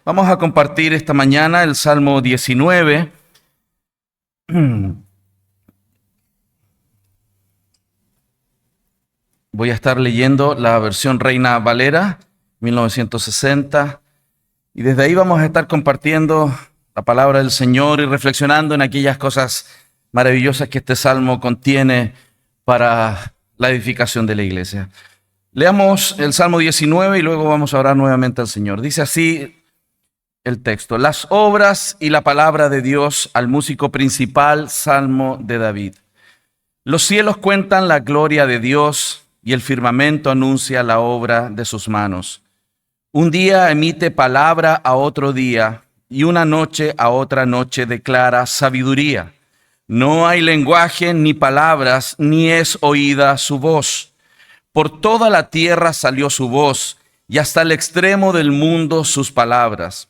Vamos a compartir esta mañana el Salmo 19. Voy a estar leyendo la versión Reina Valera, 1960. Y desde ahí vamos a estar compartiendo la palabra del Señor y reflexionando en aquellas cosas maravillosas que este Salmo contiene para la edificación de la iglesia. Leamos el Salmo 19 y luego vamos a orar nuevamente al Señor. Dice así el texto: las obras y la palabra de Dios al músico principal, Salmo de David. Los cielos cuentan la gloria de Dios y el firmamento anuncia la obra de sus manos. Un día emite palabra a otro día y una noche a otra noche declara sabiduría. No hay lenguaje ni palabras, ni es oída su voz. Por toda la tierra salió su voz y hasta el extremo del mundo sus palabras.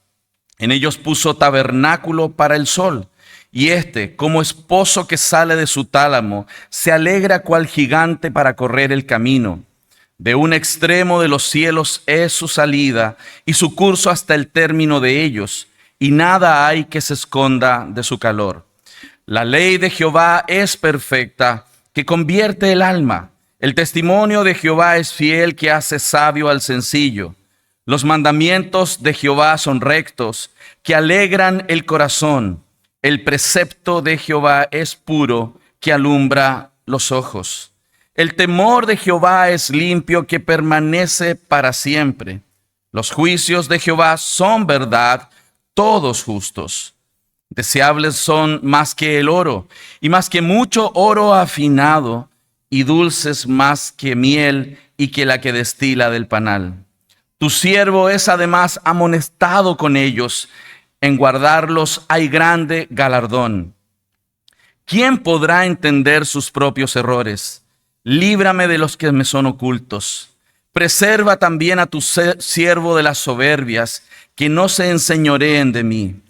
En ellos puso tabernáculo para el sol, y éste, como esposo que sale de su tálamo, se alegra cual gigante para correr el camino. De un extremo de los cielos es su salida, y su curso hasta el término de ellos, y nada hay que se esconda de su calor. La ley de Jehová es perfecta, que convierte el alma. El testimonio de Jehová es fiel, que hace sabio al sencillo. Los mandamientos de Jehová son rectos, que alegran el corazón. El precepto de Jehová es puro, que alumbra los ojos. El temor de Jehová es limpio, que permanece para siempre. Los juicios de Jehová son verdad, todos justos. Deseables son más que el oro, y más que mucho oro afinado, y dulces más que miel y que la que destila del panal. Tu siervo es además amonestado con ellos, en guardarlos hay grande galardón. ¿Quién podrá entender sus propios errores? Líbrame de los que me son ocultos. Preserva también a tu siervo de las soberbias, que no se enseñoreen de mí.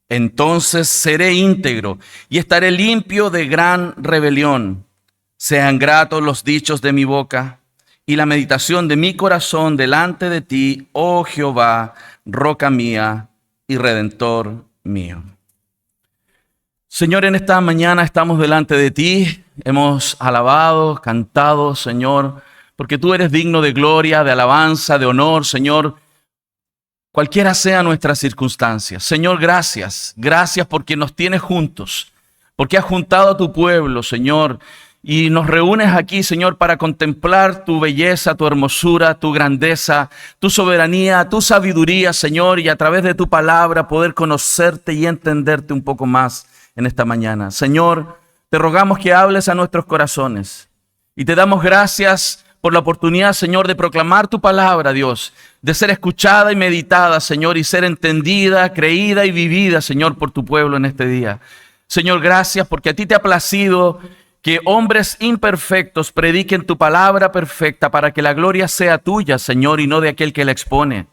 Entonces seré íntegro y estaré limpio de gran rebelión. Sean gratos los dichos de mi boca y la meditación de mi corazón delante de ti, oh Jehová, roca mía y redentor mío. Señor, en esta mañana estamos delante de ti. Hemos alabado, cantado, Señor, porque tú eres digno de gloria, de alabanza, de honor, Señor, cualquiera sea nuestras circunstancias. Señor, gracias. Gracias porque nos tienes juntos, porque has juntado a tu pueblo, Señor, y nos reúnes aquí, Señor, para contemplar tu belleza, tu hermosura, tu grandeza, tu soberanía, tu sabiduría, Señor, y a través de tu palabra poder conocerte y entenderte un poco más en esta mañana. Señor, te rogamos que hables a nuestros corazones y te damos gracias por la oportunidad, Señor, de proclamar tu palabra, Dios, de ser escuchada y meditada, Señor, y ser entendida, creída y vivida, Señor, por tu pueblo en este día. Señor, gracias porque a ti te ha placido que hombres imperfectos prediquen tu palabra perfecta para que la gloria sea tuya, Señor, y no de aquel que la expone.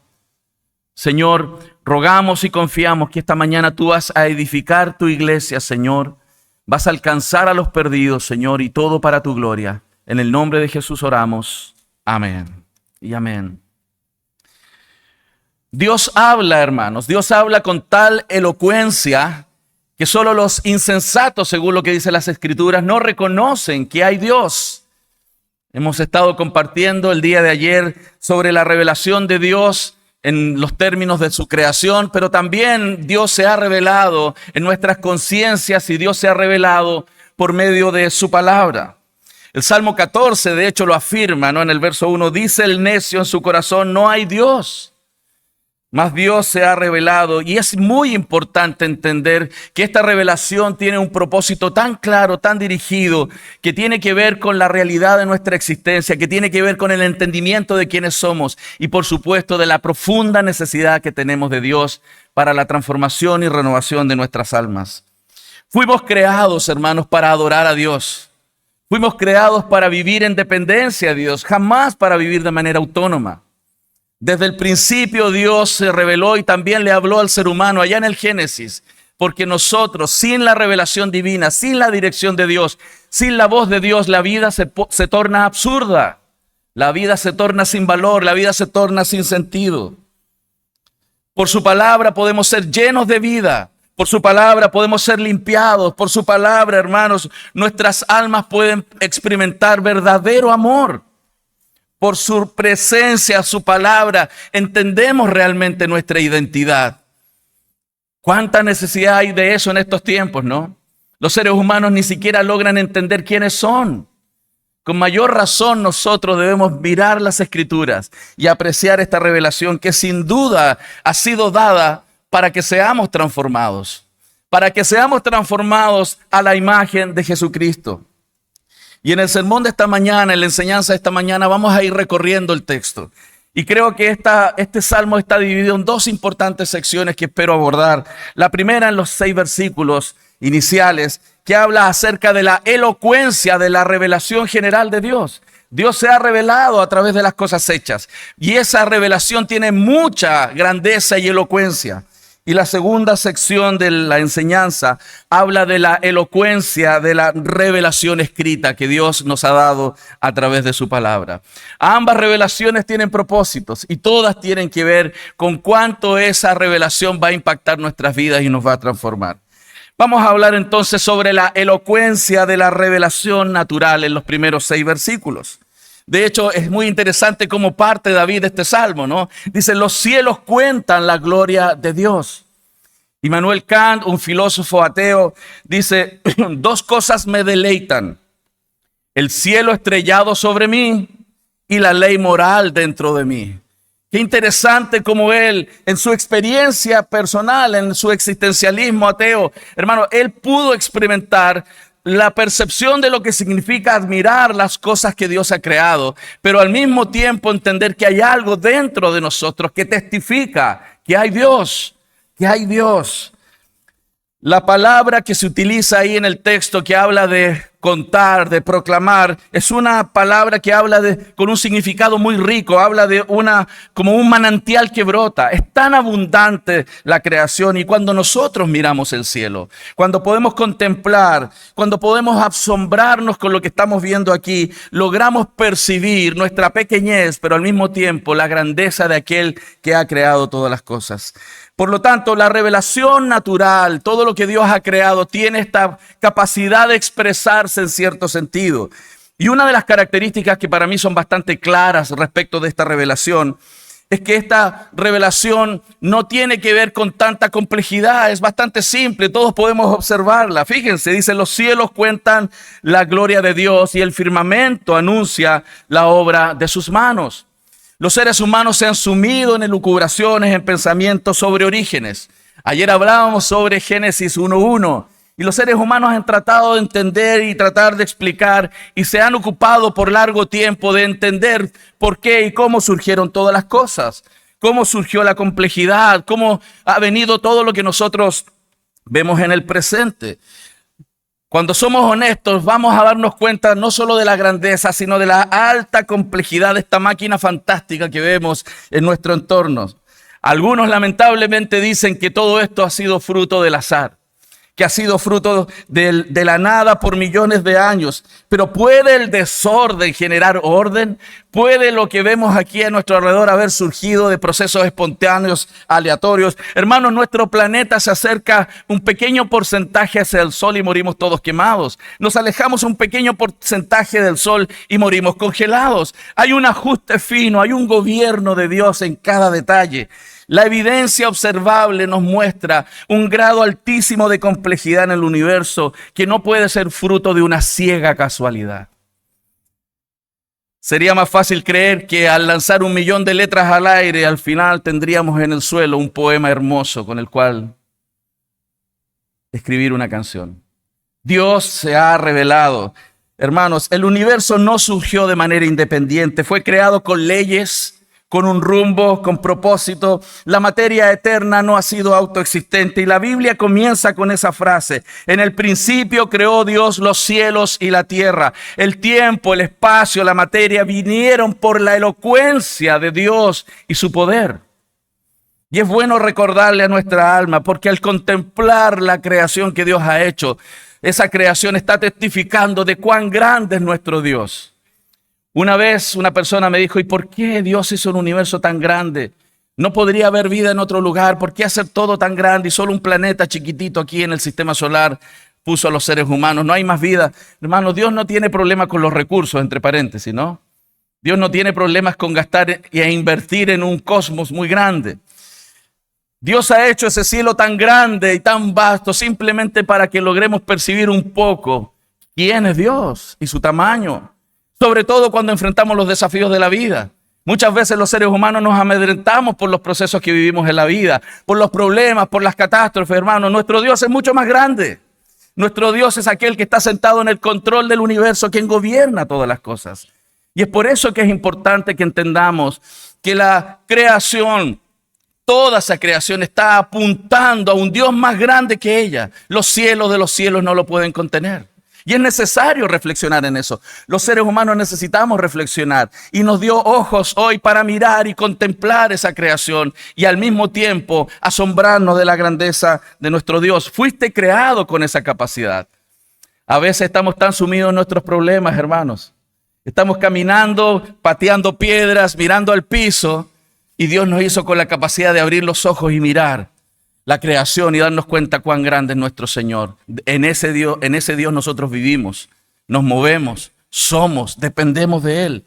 Señor, rogamos y confiamos que esta mañana tú vas a edificar tu iglesia, Señor. Vas a alcanzar a los perdidos, Señor, y todo para tu gloria. En el nombre de Jesús oramos. Amén y amén. Dios habla, hermanos. Dios habla con tal elocuencia que solo los insensatos, según lo que dicen las Escrituras, no reconocen que hay Dios. Hemos estado compartiendo el día de ayer sobre la revelación de Dios en los términos de su creación, pero también Dios se ha revelado en nuestras conciencias y Dios se ha revelado por medio de su palabra. El Salmo 14, de hecho, lo afirma, ¿no? En el verso 1, dice el necio en su corazón, no hay Dios. Mas Dios se ha revelado, y es muy importante entender que esta revelación tiene un propósito tan claro, tan dirigido, que tiene que ver con la realidad de nuestra existencia, que tiene que ver con el entendimiento de quiénes somos y, por supuesto, de la profunda necesidad que tenemos de Dios para la transformación y renovación de nuestras almas. Fuimos creados, hermanos, para adorar a Dios. Fuimos creados para vivir en dependencia de Dios, jamás para vivir de manera autónoma. Desde el principio Dios se reveló y también le habló al ser humano allá en el Génesis, porque nosotros, sin la revelación divina, sin la dirección de Dios, sin la voz de Dios, la vida se torna absurda. La vida se torna sin valor, la vida se torna sin sentido. Por su palabra podemos ser llenos de vida. Por su palabra podemos ser limpiados. Por su palabra, hermanos, nuestras almas pueden experimentar verdadero amor. Por su presencia, su palabra, entendemos realmente nuestra identidad. ¿Cuánta necesidad hay de eso en estos tiempos, no? Los seres humanos ni siquiera logran entender quiénes son. Con mayor razón nosotros debemos mirar las Escrituras y apreciar esta revelación que sin duda ha sido dada para que seamos transformados a la imagen de Jesucristo. Y en el sermón de esta mañana, en la enseñanza de esta mañana, vamos a ir recorriendo el texto. Y creo que este salmo está dividido en dos importantes secciones que espero abordar. La primera en los 6 versículos iniciales, que habla acerca de la elocuencia de la revelación general de Dios. Dios se ha revelado a través de las cosas hechas. Y esa revelación tiene mucha grandeza y elocuencia. Y la segunda sección de la enseñanza habla de la elocuencia de la revelación escrita que Dios nos ha dado a través de su palabra. Ambas revelaciones tienen propósitos y todas tienen que ver con cuánto esa revelación va a impactar nuestras vidas y nos va a transformar. Vamos a hablar entonces sobre la elocuencia de la revelación natural en los primeros 6 versículos. De hecho, es muy interesante cómo parte David de este salmo, ¿no? Dice, los cielos cuentan la gloria de Dios. Immanuel Kant, un filósofo ateo, dice, 2 cosas me deleitan: el cielo estrellado sobre mí y la ley moral dentro de mí. Qué interesante cómo él, en su experiencia personal, en su existencialismo ateo, hermano, él pudo experimentar la percepción de lo que significa admirar las cosas que Dios ha creado, pero al mismo tiempo entender que hay algo dentro de nosotros que testifica que hay Dios, que hay Dios. La palabra que se utiliza ahí en el texto que habla de contar, de proclamar, es una palabra que habla con un significado muy rico, habla de como un manantial que brota. Es tan abundante la creación y cuando nosotros miramos el cielo, cuando podemos contemplar, cuando podemos asombrarnos con lo que estamos viendo aquí, logramos percibir nuestra pequeñez, pero al mismo tiempo la grandeza de aquel que ha creado todas las cosas. Por lo tanto, la revelación natural, todo lo que Dios ha creado, tiene esta capacidad de expresarse en cierto sentido. Y una de las características que para mí son bastante claras respecto de esta revelación es que esta revelación no tiene que ver con tanta complejidad, es bastante simple, todos podemos observarla. Fíjense, dice, los cielos cuentan la gloria de Dios y el firmamento anuncia la obra de sus manos. Los seres humanos se han sumido en elucubraciones, en pensamientos sobre orígenes. Ayer hablábamos sobre Génesis 1:1 y los seres humanos han tratado de entender y tratar de explicar y se han ocupado por largo tiempo de entender por qué y cómo surgieron todas las cosas, cómo surgió la complejidad, cómo ha venido todo lo que nosotros vemos en el presente. Cuando somos honestos, vamos a darnos cuenta no solo de la grandeza, sino de la alta complejidad de esta máquina fantástica que vemos en nuestro entorno. Algunos lamentablemente dicen que todo esto ha sido fruto del azar, que ha sido fruto de la nada por millones de años. Pero ¿puede el desorden generar orden? ¿Puede lo que vemos aquí a nuestro alrededor haber surgido de procesos espontáneos, aleatorios? Hermanos, nuestro planeta se acerca un pequeño porcentaje hacia el sol y morimos todos quemados. Nos alejamos un pequeño porcentaje del sol y morimos congelados. Hay un ajuste fino, hay un gobierno de Dios en cada detalle. La evidencia observable nos muestra un grado altísimo de complejidad en el universo que no puede ser fruto de una ciega casualidad. Sería más fácil creer que al lanzar 1.000.000 de letras al aire, al final tendríamos en el suelo un poema hermoso con el cual escribir una canción. Dios se ha revelado. Hermanos, el universo no surgió de manera independiente, fue creado con leyes, con un rumbo, con propósito. La materia eterna no ha sido autoexistente y la Biblia comienza con esa frase. En el principio creó Dios los cielos y la tierra. El tiempo, el espacio, la materia vinieron por la elocuencia de Dios y su poder. Y es bueno recordarle a nuestra alma, porque al contemplar la creación que Dios ha hecho, esa creación está testificando de cuán grande es nuestro Dios. Una vez una persona me dijo, ¿y por qué Dios hizo un universo tan grande? No podría haber vida en otro lugar. ¿Por qué hacer todo tan grande y solo un planeta chiquitito aquí en el sistema solar puso a los seres humanos? No hay más vida. Hermanos, Dios no tiene problema con los recursos, entre paréntesis, ¿no? Dios no tiene problemas con gastar e invertir en un cosmos muy grande. Dios ha hecho ese cielo tan grande y tan vasto simplemente para que logremos percibir un poco quién es Dios y su tamaño. Sobre todo cuando enfrentamos los desafíos de la vida. Muchas veces los seres humanos nos amedrentamos por los procesos que vivimos en la vida, por los problemas, por las catástrofes, hermanos. Nuestro Dios es mucho más grande. Nuestro Dios es aquel que está sentado en el control del universo, quien gobierna todas las cosas. Y es por eso que es importante que entendamos que la creación, toda esa creación está apuntando a un Dios más grande que ella. Los cielos de los cielos no lo pueden contener. Y es necesario reflexionar en eso. Los seres humanos necesitamos reflexionar. Y nos dio ojos hoy para mirar y contemplar esa creación y al mismo tiempo asombrarnos de la grandeza de nuestro Dios. Fuiste creado con esa capacidad. A veces estamos tan sumidos en nuestros problemas, hermanos. Estamos caminando, pateando piedras, mirando al piso. Y Dios nos hizo con la capacidad de abrir los ojos y mirar la creación y darnos cuenta cuán grande es nuestro Señor. En ese Dios nosotros vivimos, nos movemos, somos, dependemos de Él.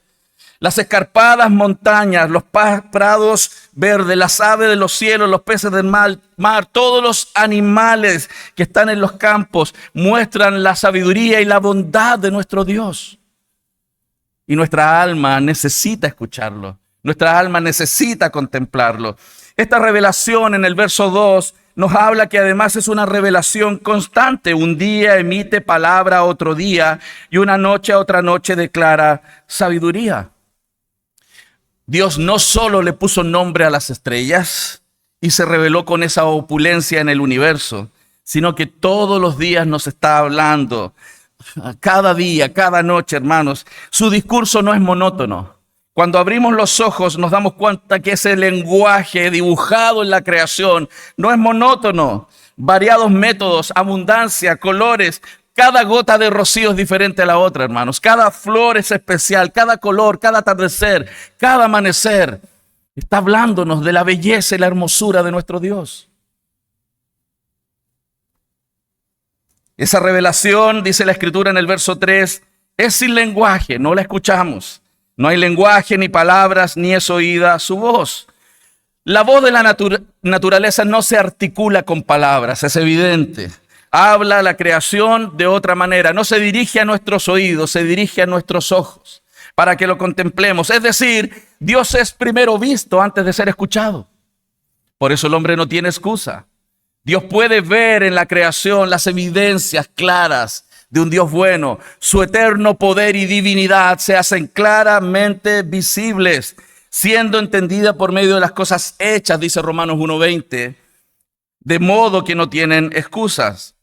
Las escarpadas montañas, los prados verdes, las aves de los cielos, los peces del mar, todos los animales que están en los campos muestran la sabiduría y la bondad de nuestro Dios. Y nuestra alma necesita escucharlo. Nuestra alma necesita contemplarlo. Esta revelación en el verso 2 nos habla que además es una revelación constante. Un día emite palabra a otro día y una noche a otra noche declara sabiduría. Dios no solo le puso nombre a las estrellas y se reveló con esa opulencia en el universo, sino que todos los días nos está hablando. Cada día, cada noche, hermanos, su discurso no es monótono. Cuando abrimos los ojos nos damos cuenta que ese lenguaje dibujado en la creación no es monótono. Variados métodos, abundancia, colores, cada gota de rocío es diferente a la otra, hermanos. Cada flor es especial, cada color, cada atardecer, cada amanecer. Está hablándonos de la belleza y la hermosura de nuestro Dios. Esa revelación, dice la Escritura en el verso 3, es sin lenguaje, no la escuchamos. No hay lenguaje, ni palabras, ni es oída su voz. La voz de la naturaleza no se articula con palabras, es evidente. Habla la creación de otra manera. No se dirige a nuestros oídos, se dirige a nuestros ojos para que lo contemplemos. Es decir, Dios es primero visto antes de ser escuchado. Por eso el hombre no tiene excusa. Dios puede ver en la creación las evidencias claras de un Dios bueno. Su eterno poder y divinidad se hacen claramente visibles, siendo entendida por medio de las cosas hechas, dice Romanos 1:20, de modo que no tienen excusas.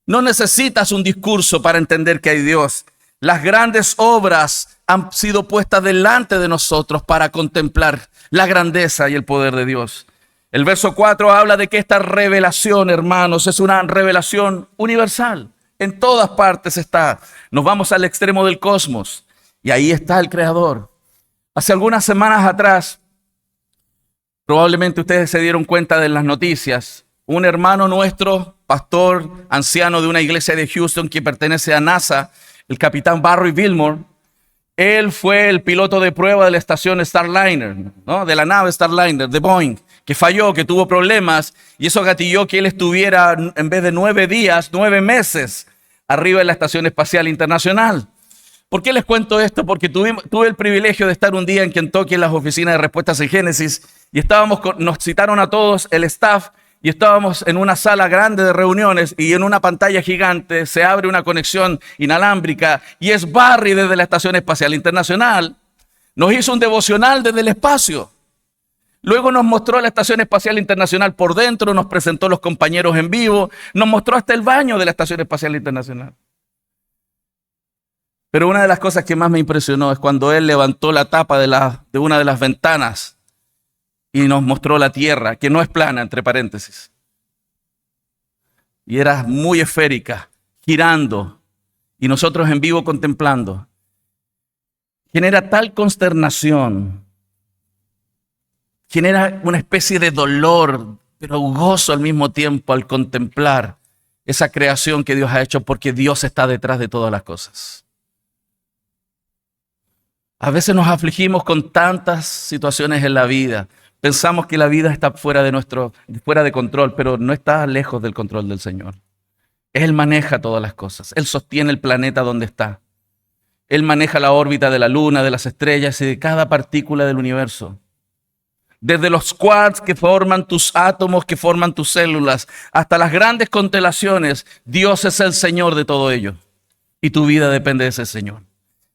No necesitas un discurso para entender que hay Dios. Las grandes obras han sido puestas delante de nosotros para contemplar la grandeza y el poder de Dios. El verso 4 habla de que esta revelación, hermanos, es una revelación universal. En todas partes está. Nos vamos al extremo del cosmos y ahí está el Creador. Hace algunas semanas atrás, probablemente ustedes se dieron cuenta de las noticias. Un hermano nuestro, pastor, anciano de una iglesia de Houston que pertenece a NASA, el capitán Barry Wilmore, él fue el piloto de prueba de la estación Starliner, ¿no? De la nave Starliner, de Boeing, que falló, que tuvo problemas, y eso gatilló que él estuviera, en vez de 9 días, 9 meses, arriba de la Estación Espacial Internacional. ¿Por qué les cuento esto? Porque tuve el privilegio de estar un día en Kentucky en las oficinas de respuestas en Génesis, y nos citaron a todos el staff, y estábamos en una sala grande de reuniones y en una pantalla gigante se abre una conexión inalámbrica y es Barry desde la Estación Espacial Internacional. Nos hizo un devocional desde el espacio. Luego nos mostró la Estación Espacial Internacional por dentro, nos presentó los compañeros en vivo, nos mostró hasta el baño de la Estación Espacial Internacional. Pero una de las cosas que más me impresionó es cuando él levantó la tapa de una de las ventanas y nos mostró la Tierra, que no es plana, entre paréntesis. Y era muy esférica, girando, y nosotros en vivo contemplando. Genera tal consternación, genera una especie de dolor, pero gozo al mismo tiempo al contemplar esa creación que Dios ha hecho, porque Dios está detrás de todas las cosas. A veces nos afligimos con tantas situaciones en la vida. Pensamos que la vida está fuera de control, pero no está lejos del control del Señor. Él maneja todas las cosas. Él sostiene el planeta donde está. Él maneja la órbita de la luna, de las estrellas y de cada partícula del universo. Desde los quarks que forman tus átomos, que forman tus células, hasta las grandes constelaciones, Dios es el Señor de todo ello. Y tu vida depende de ese Señor.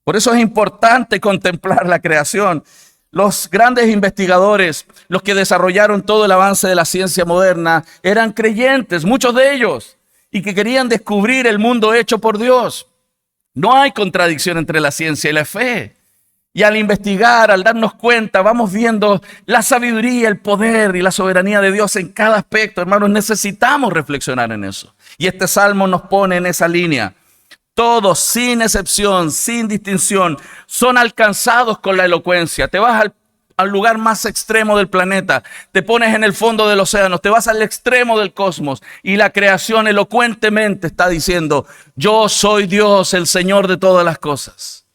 Por eso es importante contemplar la creación. Los grandes investigadores, los que desarrollaron todo el avance de la ciencia moderna, eran creyentes, muchos de ellos, y que querían descubrir el mundo hecho por Dios. No hay contradicción entre la ciencia y la fe. Y al investigar, al darnos cuenta, vamos viendo la sabiduría, el poder y la soberanía de Dios en cada aspecto. Hermanos, necesitamos reflexionar en eso. Y este salmo nos pone en esa línea. Todos, sin excepción, sin distinción, son alcanzados con la elocuencia. Te vas al lugar más extremo del planeta, te pones en el fondo del océano, te vas al extremo del cosmos y la creación elocuentemente está diciendo: yo soy Dios, el Señor de todas las cosas.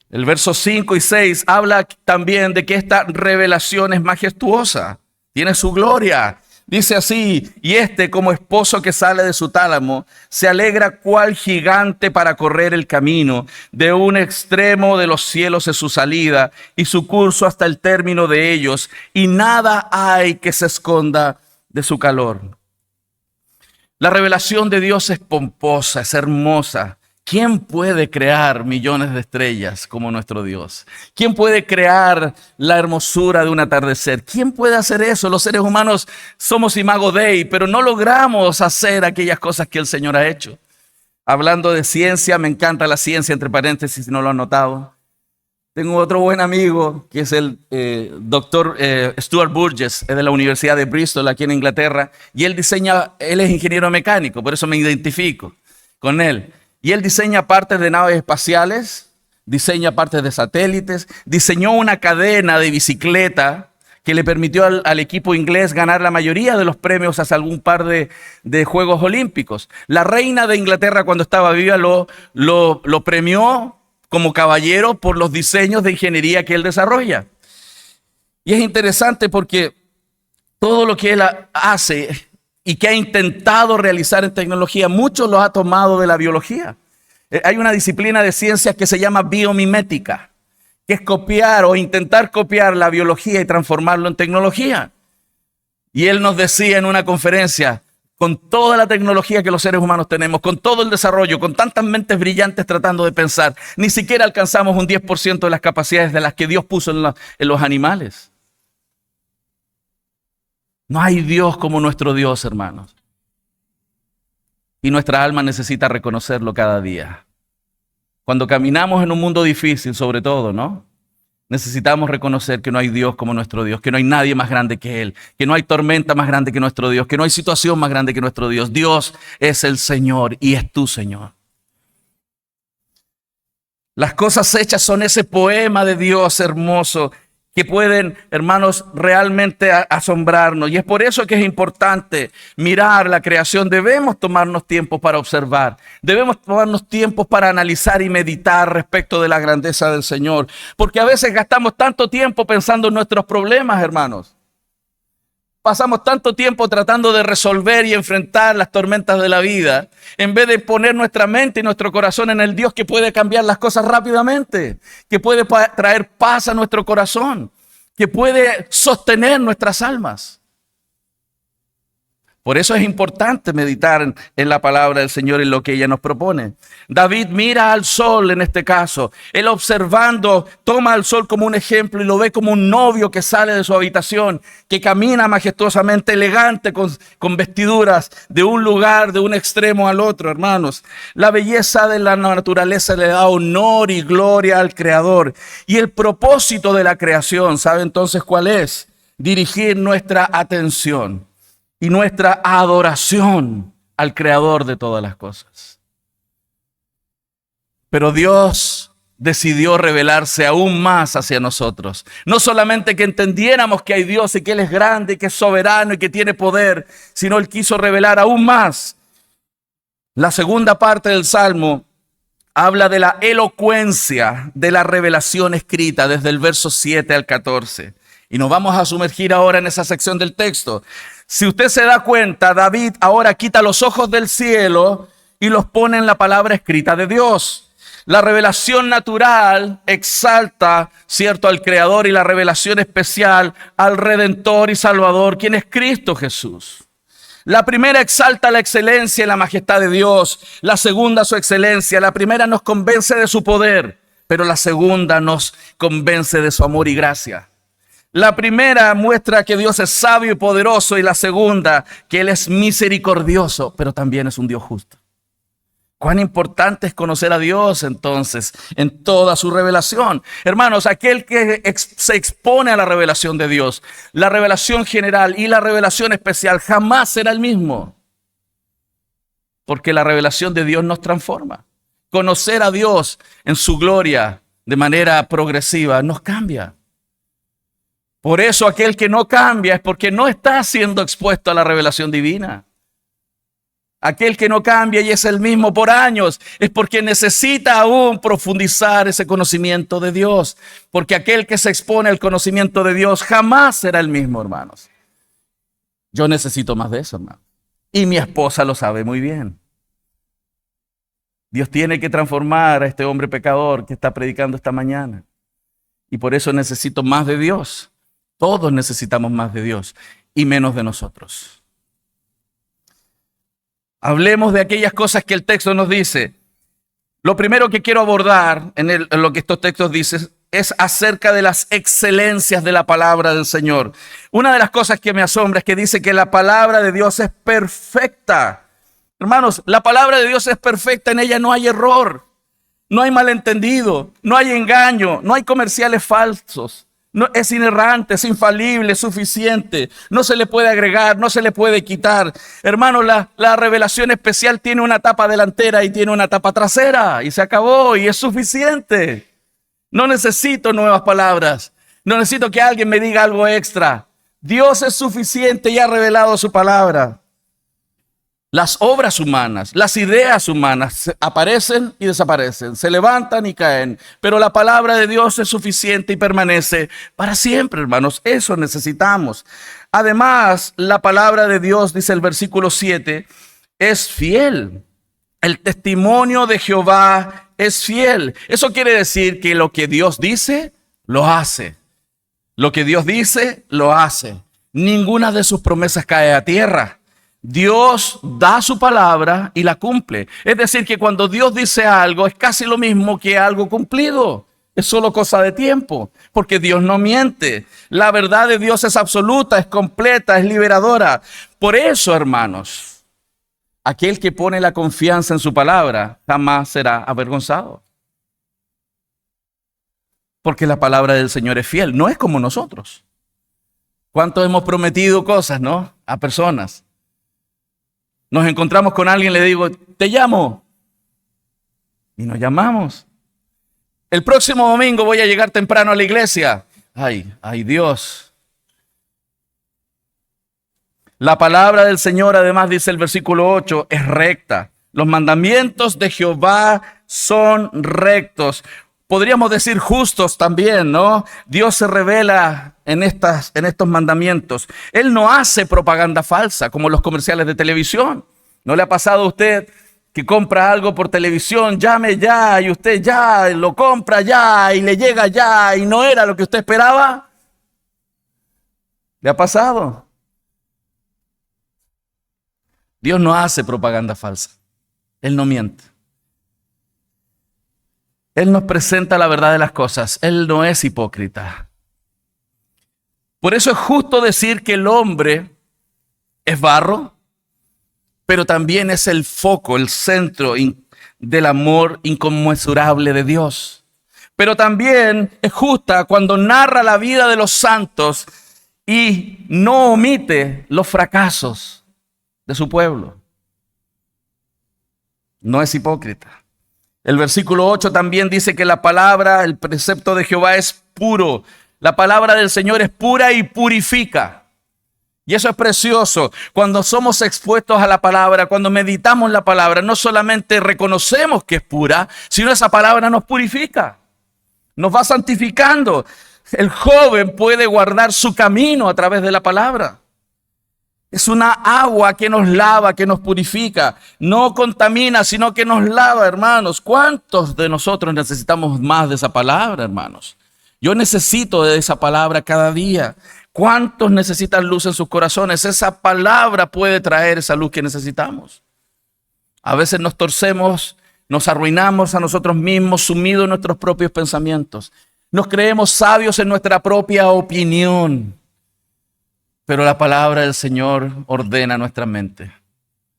El verso 5 y 6 habla también de que esta revelación es majestuosa, tiene su gloria. Dice así: y como esposo que sale de su tálamo, se alegra cual gigante para correr el camino. De un extremo de los cielos es su salida y su curso hasta el término de ellos, y nada hay que se esconda de su calor. La revelación de Dios es pomposa, es hermosa. ¿Quién puede crear millones de estrellas como nuestro Dios? ¿Quién puede crear la hermosura de un atardecer? ¿Quién puede hacer eso? Los seres humanos somos imago Dei, pero no logramos hacer aquellas cosas que el Señor ha hecho. Hablando de ciencia, me encanta la ciencia, entre paréntesis, si no lo han notado. Tengo otro buen amigo, que es el doctor Stuart Burgess, es de la Universidad de Bristol, aquí en Inglaterra, y él es ingeniero mecánico, por eso me identifico con él. Y él diseña partes de naves espaciales, diseña partes de satélites, diseñó una cadena de bicicleta que le permitió al equipo inglés ganar la mayoría de los premios hace algún par de Juegos Olímpicos. La reina de Inglaterra, cuando estaba viva, lo premió como caballero por los diseños de ingeniería que él desarrolla. Y es interesante porque todo lo que él hace y que ha intentado realizar en tecnología, muchos los ha tomado de la biología. Hay una disciplina de ciencias que se llama biomimética, que es copiar o intentar copiar la biología y transformarlo en tecnología. Y él nos decía en una conferencia: con toda la tecnología que los seres humanos tenemos, con todo el desarrollo, con tantas mentes brillantes tratando de pensar, ni siquiera alcanzamos un 10% de las capacidades de las que Dios puso en los animales. No hay Dios como nuestro Dios, hermanos. Y nuestra alma necesita reconocerlo cada día. Cuando caminamos en un mundo difícil, sobre todo, ¿no? Necesitamos reconocer que no hay Dios como nuestro Dios, que no hay nadie más grande que Él, que no hay tormenta más grande que nuestro Dios, que no hay situación más grande que nuestro Dios. Dios es el Señor y es tu Señor. Las cosas hechas son ese poema de Dios hermoso que pueden, hermanos, realmente asombrarnos. Y es por eso que es importante mirar la creación. Debemos tomarnos tiempo para observar. Debemos tomarnos tiempo para analizar y meditar respecto de la grandeza del Señor. Porque a veces gastamos tanto tiempo pensando en nuestros problemas, hermanos. Pasamos tanto tiempo tratando de resolver y enfrentar las tormentas de la vida, en vez de poner nuestra mente y nuestro corazón en el Dios que puede cambiar las cosas rápidamente, que puede traer paz a nuestro corazón, que puede sostener nuestras almas. Por eso es importante meditar en la palabra del Señor y en lo que ella nos propone. David mira al sol en este caso. Él observando, toma al sol como un ejemplo y lo ve como un novio que sale de su habitación, que camina majestuosamente, elegante, con vestiduras de un lugar, de un extremo al otro, hermanos. La belleza de la naturaleza le da honor y gloria al Creador. Y el propósito de la creación, ¿sabe entonces cuál es? Dirigir nuestra atención y nuestra adoración al Creador de todas las cosas. Pero Dios decidió revelarse aún más hacia nosotros. No solamente que entendiéramos que hay Dios y que Él es grande, y que es soberano y que tiene poder, sino Él quiso revelar aún más. La segunda parte del Salmo habla de la elocuencia de la revelación escrita desde el verso 7 al 14. Y nos vamos a sumergir ahora en esa sección del texto. Si usted se da cuenta, David ahora quita los ojos del cielo y los pone en la palabra escrita de Dios. La revelación natural exalta, ¿cierto?, al Creador, y la revelación especial al Redentor y Salvador, quien es Cristo Jesús. La primera exalta la excelencia y la majestad de Dios. La segunda, su excelencia. La primera nos convence de su poder, pero la segunda nos convence de su amor y gracia. La primera muestra que Dios es sabio y poderoso, y la segunda que Él es misericordioso, pero también es un Dios justo. Cuán importante es conocer a Dios entonces en toda su revelación. Hermanos, aquel que se expone a la revelación de Dios, la revelación general y la revelación especial, jamás será el mismo. Porque la revelación de Dios nos transforma. Conocer a Dios en su gloria de manera progresiva nos cambia. Por eso aquel que no cambia es porque no está siendo expuesto a la revelación divina. Aquel que no cambia y es el mismo por años es porque necesita aún profundizar ese conocimiento de Dios. Porque aquel que se expone al conocimiento de Dios jamás será el mismo, hermanos. Yo necesito más de eso, hermano. Y mi esposa lo sabe muy bien. Dios tiene que transformar a este hombre pecador que está predicando esta mañana. Y por eso necesito más de Dios. Todos necesitamos más de Dios y menos de nosotros. Hablemos de aquellas cosas que el texto nos dice. Lo primero que quiero abordar en lo que estos textos dicen es acerca de las excelencias de la palabra del Señor. Una de las cosas que me asombra es que dice que la palabra de Dios es perfecta. Hermanos, la palabra de Dios es perfecta, en ella no hay error, no hay malentendido, no hay engaño, no hay comerciales falsos. No, es inerrante, es infalible, es suficiente. No se le puede agregar, no se le puede quitar. Hermano, la revelación especial tiene una tapa delantera y tiene una tapa trasera. Y se acabó y es suficiente. No necesito nuevas palabras. No necesito que alguien me diga algo extra. Dios es suficiente y ha revelado su palabra. Las obras humanas, las ideas humanas aparecen y desaparecen, se levantan y caen, pero la palabra de Dios es suficiente y permanece para siempre, hermanos. Eso necesitamos. Además, la palabra de Dios, dice el versículo 7, es fiel. El testimonio de Jehová es fiel. Eso quiere decir que lo que Dios dice, lo hace. Lo que Dios dice, lo hace. Ninguna de sus promesas cae a tierra. Dios da su palabra y la cumple. Es decir, que cuando Dios dice algo es casi lo mismo que algo cumplido. Es solo cosa de tiempo, porque Dios no miente. La verdad de Dios es absoluta, es completa, es liberadora. Por eso, hermanos, aquel que pone la confianza en su palabra jamás será avergonzado. Porque la palabra del Señor es fiel, no es como nosotros. ¿Cuántos hemos prometido cosas, no? A personas. Nos encontramos con alguien, le digo, te llamo. Y nos llamamos. El próximo domingo voy a llegar temprano a la iglesia. Ay Dios. La palabra del Señor, además, dice el versículo 8, es recta. Los mandamientos de Jehová son rectos. Podríamos decir justos también, ¿no? Dios se revela en estos mandamientos. Él no hace propaganda falsa como los comerciales de televisión. ¿No le ha pasado a usted que compra algo por televisión? Llame ya, y usted ya lo compra ya y le llega ya y no era lo que usted esperaba. ¿Le ha pasado? Dios no hace propaganda falsa. Él no miente. Él nos presenta la verdad de las cosas. Él no es hipócrita. Por eso es justo decir que el hombre es barro, pero también es el foco, el centro del amor inconmensurable de Dios. Pero también es justa cuando narra la vida de los santos y no omite los fracasos de su pueblo. No es hipócrita. El versículo 8 también dice que la palabra, el precepto de Jehová es puro. La palabra del Señor es pura y purifica. Y eso es precioso. Cuando somos expuestos a la palabra, cuando meditamos la palabra, no solamente reconocemos que es pura, sino esa palabra nos purifica, nos va santificando. El joven puede guardar su camino a través de la palabra. Es una agua que nos lava, que nos purifica. No contamina, sino que nos lava, hermanos. ¿Cuántos de nosotros necesitamos más de esa palabra, hermanos? Yo necesito de esa palabra cada día. ¿Cuántos necesitan luz en sus corazones? Esa palabra puede traer esa luz que necesitamos. A veces nos torcemos, nos arruinamos a nosotros mismos, sumidos en nuestros propios pensamientos. Nos creemos sabios en nuestra propia opinión. Pero la palabra del Señor ordena nuestra mente.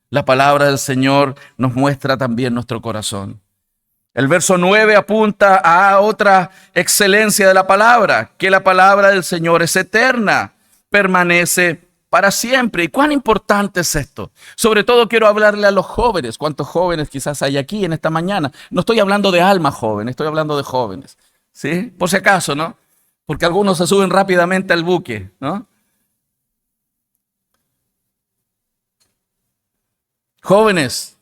La palabra del Señor nos muestra también nuestro corazón. El verso 9 apunta a otra excelencia de la palabra, que la palabra del Señor es eterna, permanece para siempre. ¿Y cuán importante es esto? Sobre todo quiero hablarle a los jóvenes. ¿Cuántos jóvenes quizás hay aquí en esta mañana? No estoy hablando de almas jóvenes, estoy hablando de jóvenes. ¿Sí? Por si acaso, ¿no? Porque algunos se suben rápidamente al buque, ¿no? Jóvenes,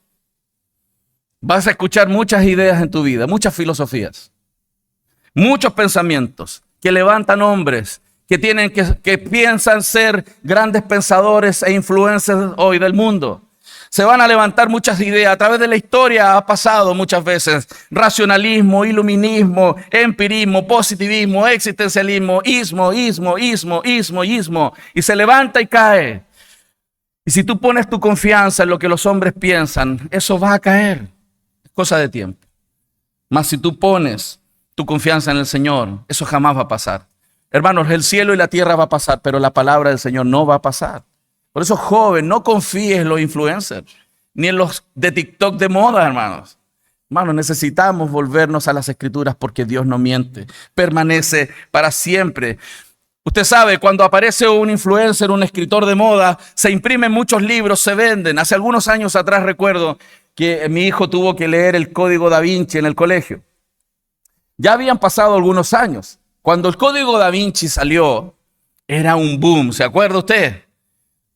vas a escuchar muchas ideas en tu vida, muchas filosofías, muchos pensamientos que levantan hombres que piensan ser grandes pensadores e influencers hoy del mundo. Se van a levantar muchas ideas. A través de la historia ha pasado muchas veces racionalismo, iluminismo, empirismo, positivismo, existencialismo, ismo. Y se levanta y cae. Y si tú pones tu confianza en lo que los hombres piensan, eso va a caer. Es cosa de tiempo. Mas si tú pones tu confianza en el Señor, eso jamás va a pasar. Hermanos, el cielo y la tierra va a pasar, pero la palabra del Señor no va a pasar. Por eso, joven, no confíes en los influencers, ni en los de TikTok de moda, hermanos. Hermanos, necesitamos volvernos a las Escrituras porque Dios no miente. Permanece para siempre. Usted sabe, cuando aparece un influencer, un escritor de moda, se imprimen muchos libros, se venden. Hace algunos años atrás recuerdo que mi hijo tuvo que leer el Código Da Vinci en el colegio. Ya habían pasado algunos años. Cuando el Código Da Vinci salió, era un boom, ¿se acuerda usted?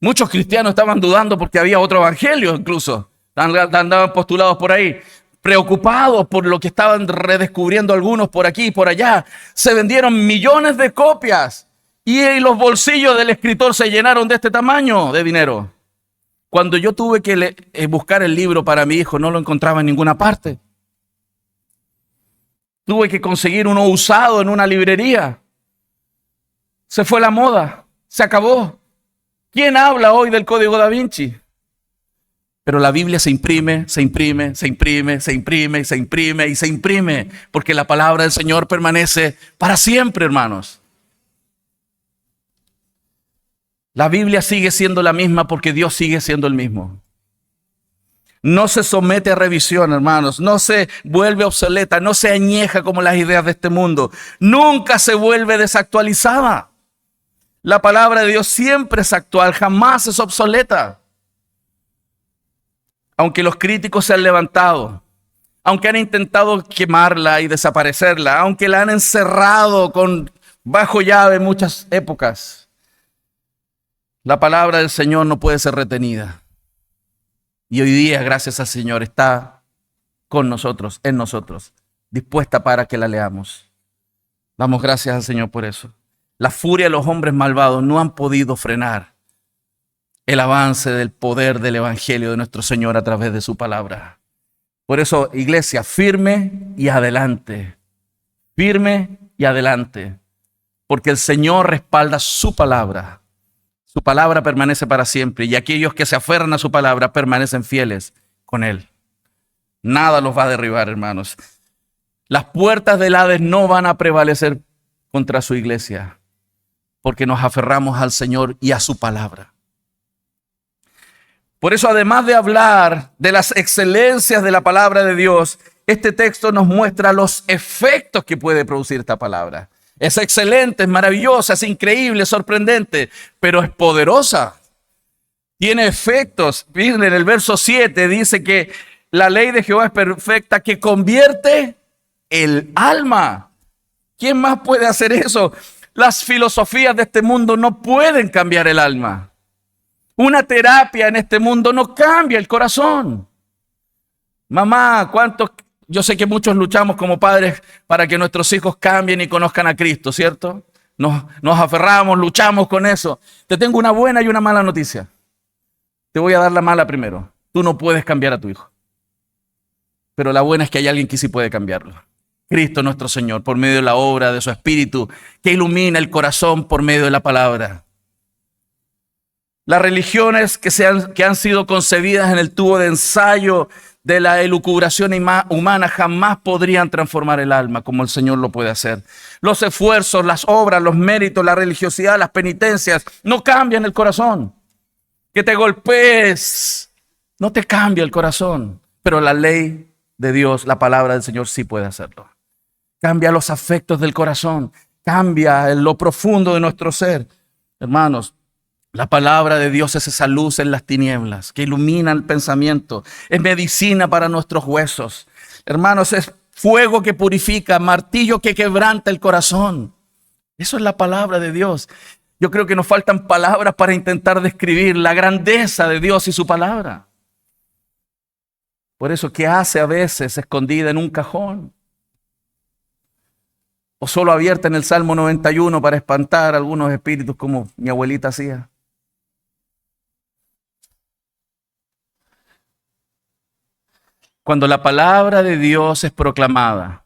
Muchos cristianos estaban dudando porque había otro evangelio incluso. Andaban postulados por ahí, preocupados por lo que estaban redescubriendo algunos por aquí y por allá. Se vendieron millones de copias. Y los bolsillos del escritor se llenaron de este tamaño de dinero. Cuando yo tuve que buscar el libro para mi hijo, no lo encontraba en ninguna parte. Tuve que conseguir uno usado en una librería. Se fue la moda, se acabó. ¿Quién habla hoy del Código Da Vinci? Pero la Biblia se imprime, porque la palabra del Señor permanece para siempre, hermanos. La Biblia sigue siendo la misma porque Dios sigue siendo el mismo. No se somete a revisión, hermanos. No se vuelve obsoleta, no se añeja como las ideas de este mundo. Nunca se vuelve desactualizada. La palabra de Dios siempre es actual, jamás es obsoleta. Aunque los críticos se han levantado, aunque han intentado quemarla y desaparecerla, aunque la han encerrado bajo llave en muchas épocas, la palabra del Señor no puede ser retenida. Y hoy día, gracias al Señor, está con nosotros, en nosotros, dispuesta para que la leamos. Damos gracias al Señor por eso. La furia de los hombres malvados no han podido frenar el avance del poder del Evangelio de nuestro Señor a través de su palabra. Por eso, iglesia, firme y adelante. Firme y adelante. Porque el Señor respalda su palabra. Su palabra permanece para siempre y aquellos que se aferran a su palabra permanecen fieles con Él. Nada los va a derribar, hermanos. Las puertas del Hades no van a prevalecer contra su iglesia porque nos aferramos al Señor y a su palabra. Por eso, además de hablar de las excelencias de la palabra de Dios, este texto nos muestra los efectos que puede producir esta palabra. Es excelente, es maravillosa, es increíble, es sorprendente, pero es poderosa. Tiene efectos. Miren, en el verso 7 dice que La ley de Jehová es perfecta, que convierte el alma. ¿Quién más puede hacer eso? Las filosofías de este mundo no pueden cambiar el alma. Una terapia en este mundo no cambia el corazón. Mamá, yo sé que muchos luchamos como padres para que nuestros hijos cambien y conozcan a Cristo, ¿cierto? Nos aferramos, luchamos con eso. Te tengo una buena y una mala noticia. Te voy a dar la mala primero. Tú no puedes cambiar a tu hijo. Pero la buena es que hay alguien que sí puede cambiarlo. Cristo nuestro Señor, por medio de la obra de su Espíritu, que ilumina el corazón por medio de la palabra. Las religiones que han sido concebidas en el tubo de ensayo de la elucubración humana jamás podrían transformar el alma como el Señor lo puede hacer. Los esfuerzos, las obras, los méritos, la religiosidad, las penitencias no cambian el corazón. Que te golpees no te cambia el corazón, pero la ley de Dios, la palabra del Señor sí puede hacerlo. Cambia los afectos del corazón, cambia en lo profundo de nuestro ser. Hermanos, la palabra de Dios es esa luz en las tinieblas que ilumina el pensamiento, es medicina para nuestros huesos. Hermanos, es fuego que purifica, martillo que quebranta el corazón. Eso es la palabra de Dios. Yo creo que nos faltan palabras para intentar describir la grandeza de Dios y su palabra. Por eso, ¿qué hace a veces escondida en un cajón? O solo abierta en el Salmo 91 para espantar a algunos espíritus como mi abuelita hacía. Cuando la palabra de Dios es proclamada,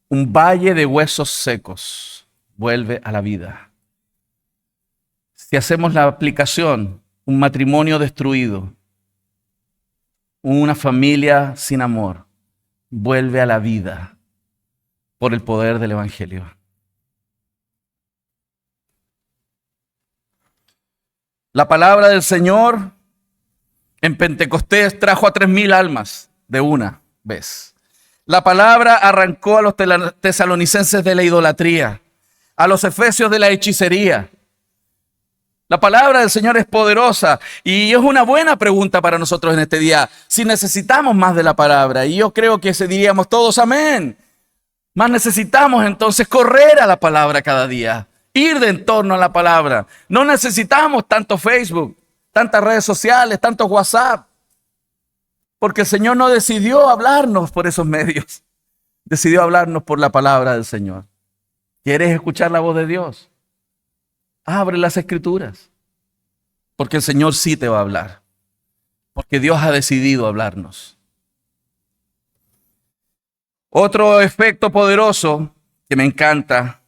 un valle de huesos secos vuelve a la vida. Si hacemos la aplicación, un matrimonio destruido, una familia sin amor, vuelve a la vida por el poder del Evangelio. La palabra del Señor en Pentecostés trajo a 3,000 almas de una vez. La palabra arrancó a los tesalonicenses de la idolatría, a los efesios de la hechicería. La palabra del Señor es poderosa y es una buena pregunta para nosotros en este día. Si necesitamos más de la palabra, y yo creo que diríamos todos amén. Más necesitamos entonces correr a la palabra cada día, ir de en torno a la palabra. No necesitamos tanto Facebook, tantas redes sociales, tanto WhatsApp, porque el Señor no decidió hablarnos por esos medios, decidió hablarnos por la palabra del Señor. ¿Quieres escuchar la voz de Dios? Abre las Escrituras, porque el Señor sí te va a hablar, porque Dios ha decidido hablarnos. Otro efecto poderoso que me encanta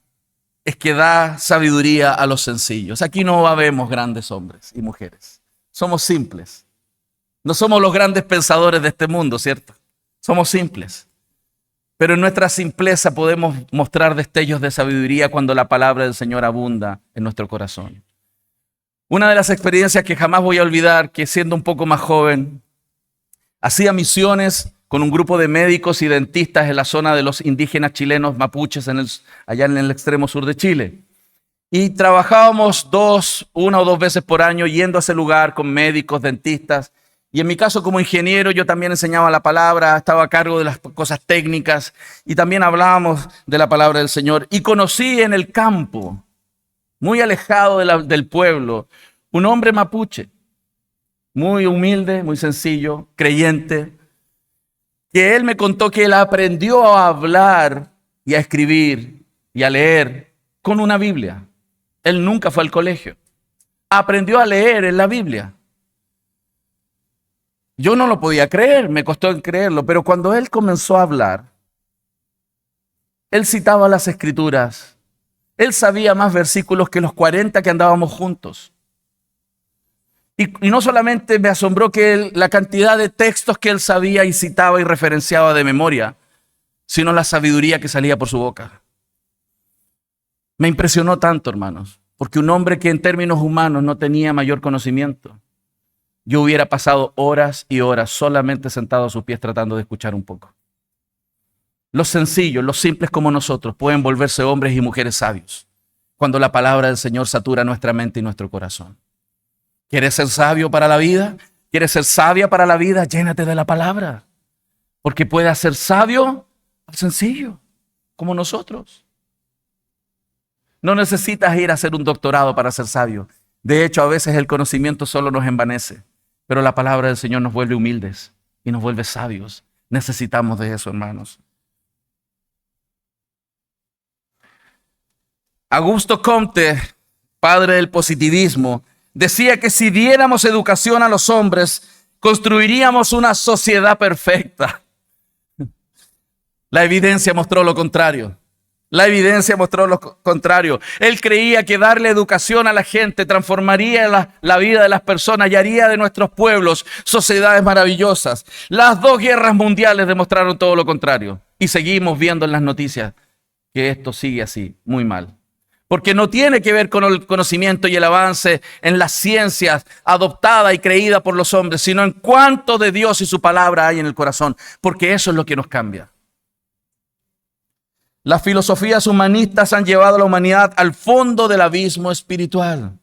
es que da sabiduría a los sencillos. Aquí no habemos grandes hombres y mujeres, somos simples. No somos los grandes pensadores de este mundo, ¿cierto? Somos simples. Pero en nuestra simpleza podemos mostrar destellos de sabiduría cuando la palabra del Señor abunda en nuestro corazón. Una de las experiencias que jamás voy a olvidar, que siendo un poco más joven, hacía misiones con un grupo de médicos y dentistas en la zona de los indígenas chilenos mapuches allá en el extremo sur de Chile. Y trabajábamos una o dos veces por año yendo a ese lugar con médicos, dentistas. Y en mi caso como ingeniero yo también enseñaba la palabra, estaba a cargo de las cosas técnicas y también hablábamos de la palabra del Señor. Y conocí en el campo, muy alejado del pueblo, un hombre mapuche, muy humilde, muy sencillo, creyente, que él me contó que él aprendió a hablar y a escribir y a leer con una Biblia. Él nunca fue al colegio. Aprendió a leer en la Biblia. Yo no lo podía creer, me costó creerlo, pero cuando él comenzó a hablar, él citaba las Escrituras. Él sabía más versículos que los 40 que andábamos juntos. Y no solamente me asombró la cantidad de textos que él sabía y citaba y referenciaba de memoria, sino la sabiduría que salía por su boca. Me impresionó tanto, hermanos, porque un hombre que en términos humanos no tenía mayor conocimiento, yo hubiera pasado horas y horas solamente sentado a sus pies tratando de escuchar un poco. Los sencillos, los simples como nosotros pueden volverse hombres y mujeres sabios cuando la palabra del Señor satura nuestra mente y nuestro corazón. ¿Quieres ser sabio para la vida? ¿Quieres ser sabia para la vida? Llénate de la palabra. Porque puedes ser sabio al sencillo, como nosotros. No necesitas ir a hacer un doctorado para ser sabio. De hecho, a veces el conocimiento solo nos envanece, pero la palabra del Señor nos vuelve humildes y nos vuelve sabios. Necesitamos de eso, hermanos. Augusto Comte, padre del positivismo, decía que si diéramos educación a los hombres, construiríamos una sociedad perfecta. La evidencia mostró lo contrario. La evidencia mostró lo contrario. Él creía que darle educación a la gente transformaría la vida de las personas y haría de nuestros pueblos sociedades maravillosas. Las 2 guerras mundiales demostraron todo lo contrario. Y seguimos viendo en las noticias que esto sigue así, muy mal. Porque no tiene que ver con el conocimiento y el avance en las ciencias adoptada y creída por los hombres, sino en cuánto de Dios y su palabra hay en el corazón. Porque eso es lo que nos cambia. Las filosofías humanistas han llevado a la humanidad al fondo del abismo espiritual.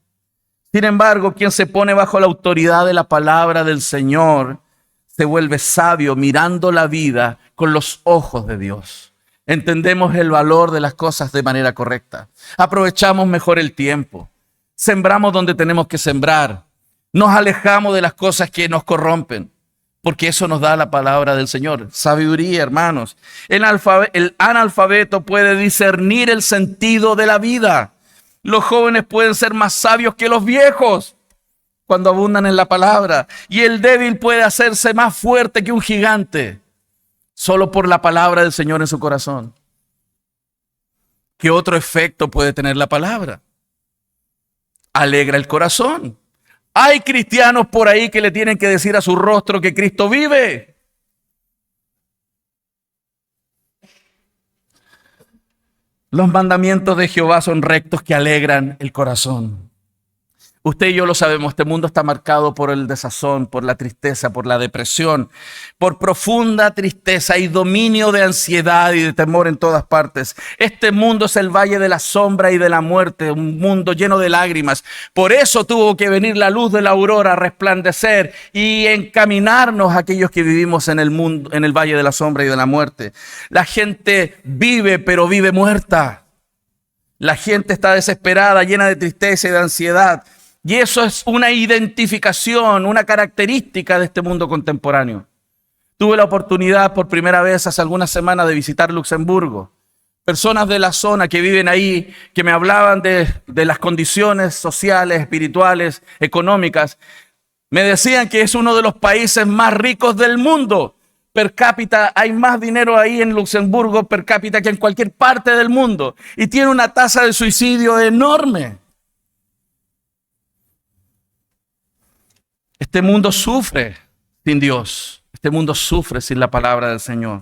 Sin embargo, quien se pone bajo la autoridad de la palabra del Señor se vuelve sabio mirando la vida con los ojos de Dios. Entendemos el valor de las cosas de manera correcta. Aprovechamos mejor el tiempo. Sembramos donde tenemos que sembrar. Nos alejamos de las cosas que nos corrompen. Porque eso nos da la palabra del Señor. Sabiduría, hermanos. El analfabeto puede discernir el sentido de la vida. Los jóvenes pueden ser más sabios que los viejos cuando abundan en la palabra. Y el débil puede hacerse más fuerte que un gigante solo por la palabra del Señor en su corazón. ¿Qué otro efecto puede tener la palabra? Alegra el corazón. Hay cristianos por ahí que le tienen que decir a su rostro que Cristo vive. Los mandamientos de Jehová son rectos que alegran el corazón. Usted y yo lo sabemos, este mundo está marcado por el desazón, por la tristeza, por la depresión, por profunda tristeza y dominio de ansiedad y de temor en todas partes. Este mundo es el valle de la sombra y de la muerte, un mundo lleno de lágrimas. Por eso tuvo que venir la luz de la aurora a resplandecer y encaminarnos a aquellos que vivimos en el mundo, en el valle de la sombra y de la muerte. La gente vive, pero vive muerta. La gente está desesperada, llena de tristeza y de ansiedad. Y eso es una identificación, una característica de este mundo contemporáneo. Tuve la oportunidad por primera vez hace algunas semanas de visitar Luxemburgo. Personas de la zona que viven ahí, que me hablaban de las condiciones sociales, espirituales, económicas, me decían que es uno de los países más ricos del mundo. Per cápita, hay más dinero ahí en Luxemburgo per cápita que en cualquier parte del mundo. Y tiene una tasa de suicidio enorme. Este mundo sufre sin Dios. Este mundo sufre sin la palabra del Señor.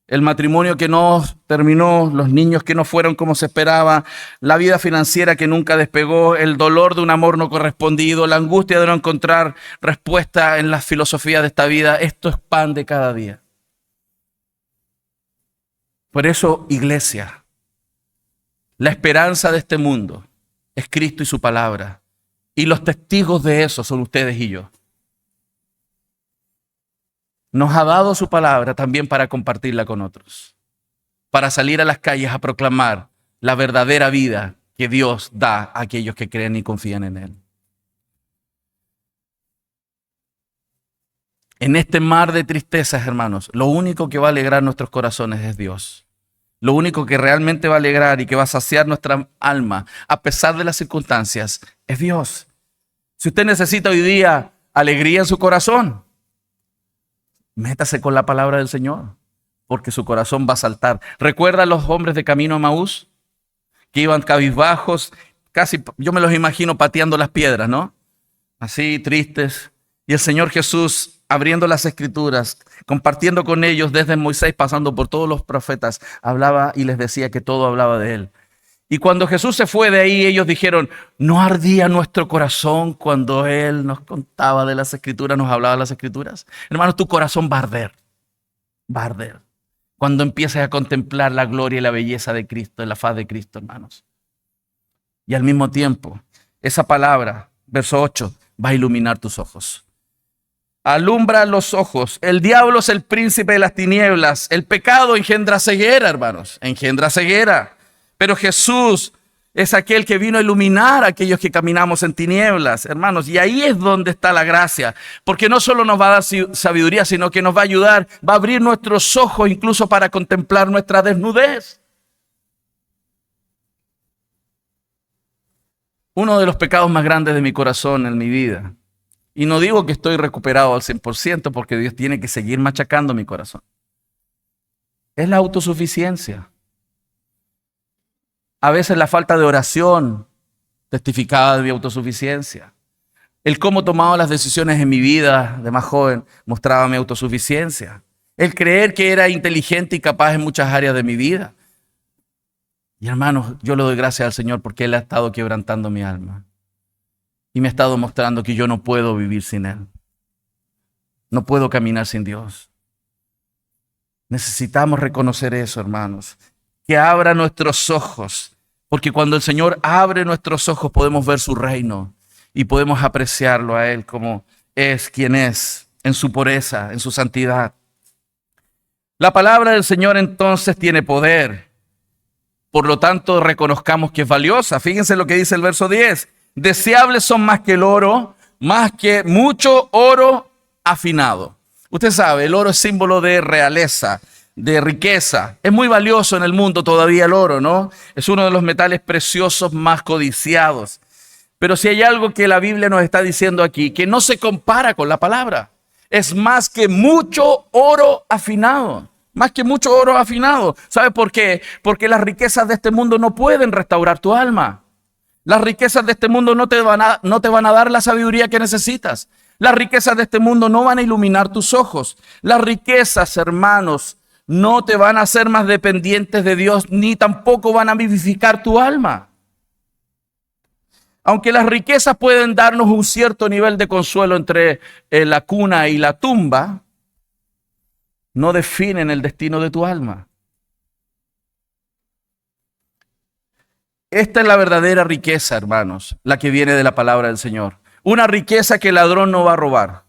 El matrimonio que no terminó, los niños que no fueron como se esperaba, la vida financiera que nunca despegó, el dolor de un amor no correspondido, la angustia de no encontrar respuesta en las filosofías de esta vida. Esto es pan de cada día. Por eso, iglesia, la esperanza de este mundo es Cristo y su palabra. Y los testigos de eso son ustedes y yo. Nos ha dado su palabra también para compartirla con otros. Para salir a las calles a proclamar la verdadera vida que Dios da a aquellos que creen y confían en Él. En este mar de tristezas, hermanos, lo único que va a alegrar nuestros corazones es Dios. Lo único que realmente va a alegrar y que va a saciar nuestra alma, a pesar de las circunstancias, es Dios. Si usted necesita hoy día alegría en su corazón, métase con la palabra del Señor, porque su corazón va a saltar. ¿Recuerdan los hombres de camino a Emaús? Que iban cabizbajos, casi yo me los imagino pateando las piedras, ¿no? Así, tristes. Y el Señor Jesús abriendo las Escrituras, compartiendo con ellos desde Moisés, pasando por todos los profetas, hablaba y les decía que todo hablaba de Él. Y cuando Jesús se fue de ahí, ellos dijeron, ¿no ardía nuestro corazón cuando Él nos contaba de las Escrituras, nos hablaba de las Escrituras? Hermanos, tu corazón va a arder, va a arder. Cuando empieces a contemplar la gloria y la belleza de Cristo, la faz de Cristo, hermanos. Y al mismo tiempo, esa palabra, verso 8, va a iluminar tus ojos. alumbra los ojos. El diablo es el príncipe de las tinieblas. El pecado engendra ceguera, hermanos, engendra ceguera. Pero Jesús es aquel que vino a iluminar a aquellos que caminamos en tinieblas, hermanos. Y ahí es donde está la gracia. Porque no solo nos va a dar sabiduría, sino que nos va a ayudar, va a abrir nuestros ojos incluso para contemplar nuestra desnudez. Uno de los pecados más grandes de mi corazón en mi vida, y no digo que estoy recuperado al 100% porque Dios tiene que seguir machacando mi corazón, es la autosuficiencia. A veces la falta de oración testificaba de mi autosuficiencia. El cómo tomaba las decisiones en mi vida de más joven mostraba mi autosuficiencia. El creer que era inteligente y capaz en muchas áreas de mi vida. Y hermanos, yo le doy gracias al Señor porque Él ha estado quebrantando mi alma. Y me ha estado mostrando que yo no puedo vivir sin Él. No puedo caminar sin Dios. Necesitamos reconocer eso, hermanos. Que abra nuestros ojos. Porque cuando el Señor abre nuestros ojos podemos ver su reino. Y podemos apreciarlo a Él como es, quien es, en su pureza, en su santidad. La palabra del Señor entonces tiene poder. Por lo tanto, reconozcamos que es valiosa. Fíjense lo que dice el verso 10. Deseables son más que el oro, más que mucho oro afinado. Usted sabe, el oro es símbolo de realeza, de riqueza. Es muy valioso en el mundo todavía el oro, ¿no? Es uno de los metales preciosos más codiciados. Pero si hay algo que la Biblia nos está diciendo aquí, que no se compara con la palabra. Es más que mucho oro afinado. Más que mucho oro afinado. ¿Sabe por qué? Porque las riquezas de este mundo no pueden restaurar tu alma. Las riquezas de este mundo no te van a dar la sabiduría que necesitas. Las riquezas de este mundo no van a iluminar tus ojos. Las riquezas, hermanos, no te van a hacer más dependientes de Dios, ni tampoco van a vivificar tu alma. Aunque las riquezas pueden darnos un cierto nivel de consuelo entre la cuna y la tumba, no definen el destino de tu alma. Esta es la verdadera riqueza, hermanos, la que viene de la palabra del Señor. Una riqueza que el ladrón no va a robar.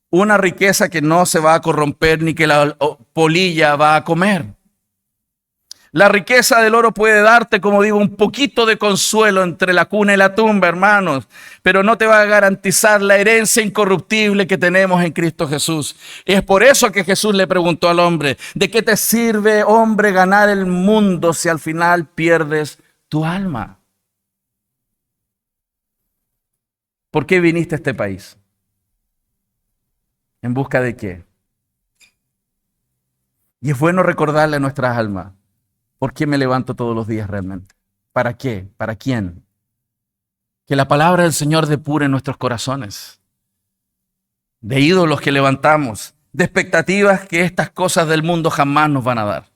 Una riqueza que no se va a corromper ni que la polilla va a comer. La riqueza del oro puede darte, como digo, un poquito de consuelo entre la cuna y la tumba, hermanos, pero no te va a garantizar la herencia incorruptible que tenemos en Cristo Jesús. Y es por eso que Jesús le preguntó al hombre, ¿de qué te sirve, hombre, ganar el mundo si al final pierdes tu alma? ¿Por qué viniste a este país? ¿En busca de qué? Y es bueno recordarle a nuestras almas, ¿por qué me levanto todos los días realmente? ¿Para qué? ¿Para quién? Que la palabra del Señor depure nuestros corazones, de ídolos que levantamos, de expectativas que estas cosas del mundo jamás nos van a dar.